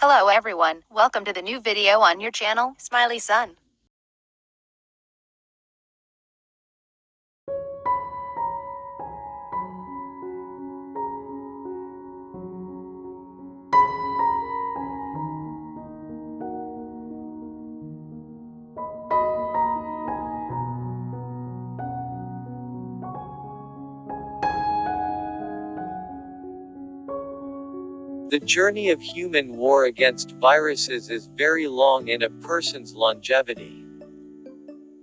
Hello everyone, welcome to the new video on your channel, Smiley Sun. The journey of human war against viruses is very long in a person's longevity.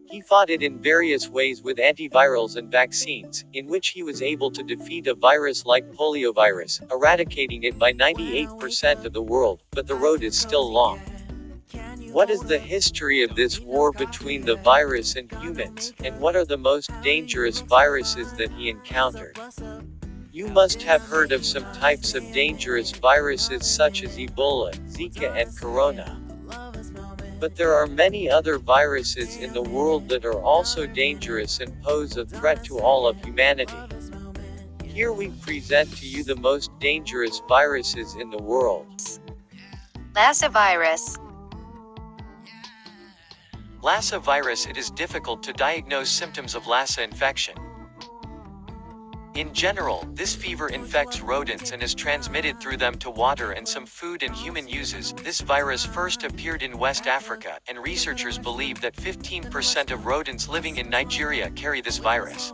He fought it in various ways with antivirals and vaccines, in which he was able to defeat a virus like poliovirus, eradicating it by 98% of the world, but the road is still long. What is the history of this war between the virus and humans, and what are the most dangerous viruses that he encountered? You must have heard of some types of dangerous viruses such as Ebola, Zika and Corona. But there are many other viruses in the world that are also dangerous and pose a threat to all of humanity. Here we present to you the most dangerous viruses in the world. Lassa virus. Lassa virus. It is difficult to diagnose symptoms of Lassa infection. In general, this fever infects rodents and is transmitted through them to water and some food and human uses. This virus first appeared in West Africa, and researchers believe that 15% of rodents living in Nigeria carry this virus.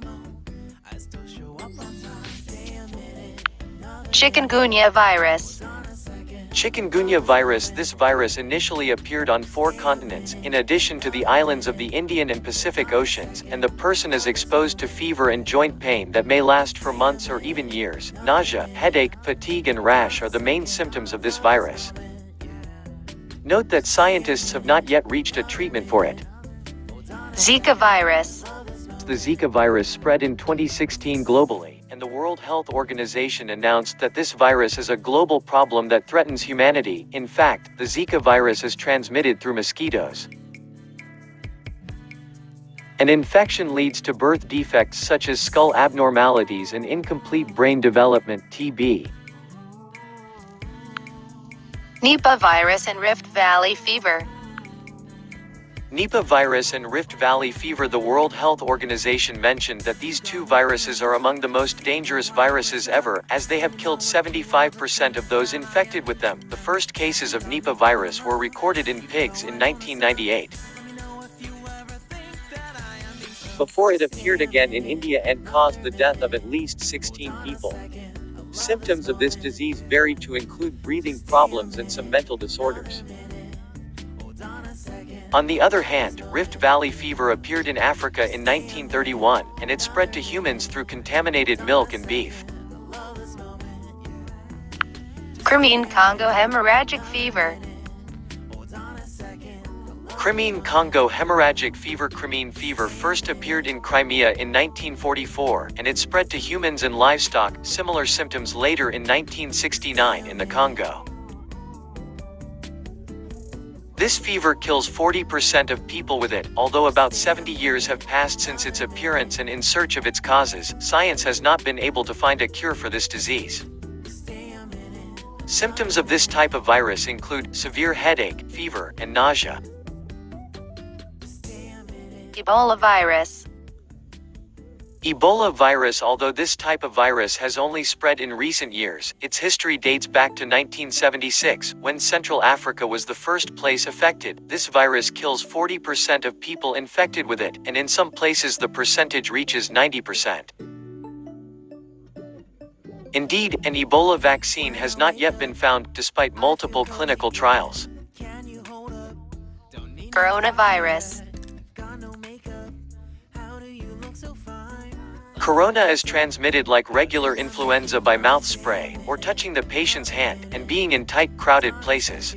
Chikungunya virus. Chikungunya virus. This virus initially appeared on 4 continents, in addition to the islands of the Indian and Pacific Oceans, and the person is exposed to fever and joint pain that may last for months or even years. Nausea, headache, fatigue and rash are the main symptoms of this virus. Note that scientists have not yet reached a treatment for it. Zika virus. The Zika virus spread in 2016 globally, and the World Health Organization announced that this virus is a global problem that threatens humanity. In fact, the Zika virus is transmitted through mosquitoes. An infection leads to birth defects such as skull abnormalities and incomplete brain development (TB). Nipah virus and Rift Valley fever. Nipah virus and Rift Valley fever. The World Health Organization mentioned that these 2 viruses are among the most dangerous viruses ever, as they have killed 75% of those infected with them. The first cases of Nipah virus were recorded in pigs in 1998. Before it appeared again in India and caused the death of at least 16 people. Symptoms of this disease vary to include breathing problems and some mental disorders. On the other hand, Rift Valley fever appeared in Africa in 1931, and it spread to humans through contaminated milk and beef. Crimean Congo hemorrhagic fever. Crimean Congo hemorrhagic fever. Crimean fever first appeared in Crimea in 1944, and it spread to humans and livestock. Similar symptoms later in 1969 in the Congo. This fever kills 40% of people with it. Although about 70 years have passed since its appearance and in search of its causes, science has not been able to find a cure for this disease. Symptoms of this type of virus include severe headache, fever, and nausea. Ebola virus. Ebola virus. Although this type of virus has only spread in recent years, its history dates back to 1976, when Central Africa was the first place affected. This virus kills 40% of people infected with it, and in some places the percentage reaches 90%. Indeed, an Ebola vaccine has not yet been found, despite multiple clinical trials. Coronavirus. Corona is transmitted like regular influenza by mouth spray, or touching the patient's hand, and being in tight, crowded places.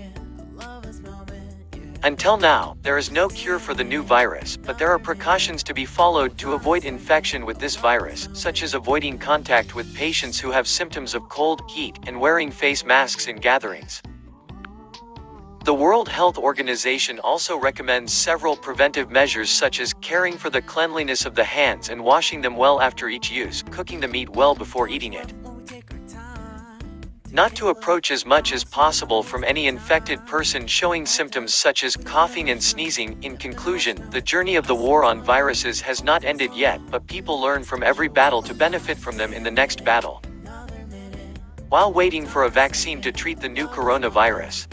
Until now, there is no cure for the new virus, but there are precautions to be followed to avoid infection with this virus, such as avoiding contact with patients who have symptoms of cold, heat, and wearing face masks in gatherings. The World Health Organization also recommends several preventive measures such as caring for the cleanliness of the hands and washing them well after each use, cooking the meat well before eating it. Not to approach as much as possible from any infected person showing symptoms such as coughing and sneezing. In conclusion, the journey of the war on viruses has not ended yet, but people learn from every battle to benefit from them in the next battle. While waiting for a vaccine to treat the new coronavirus,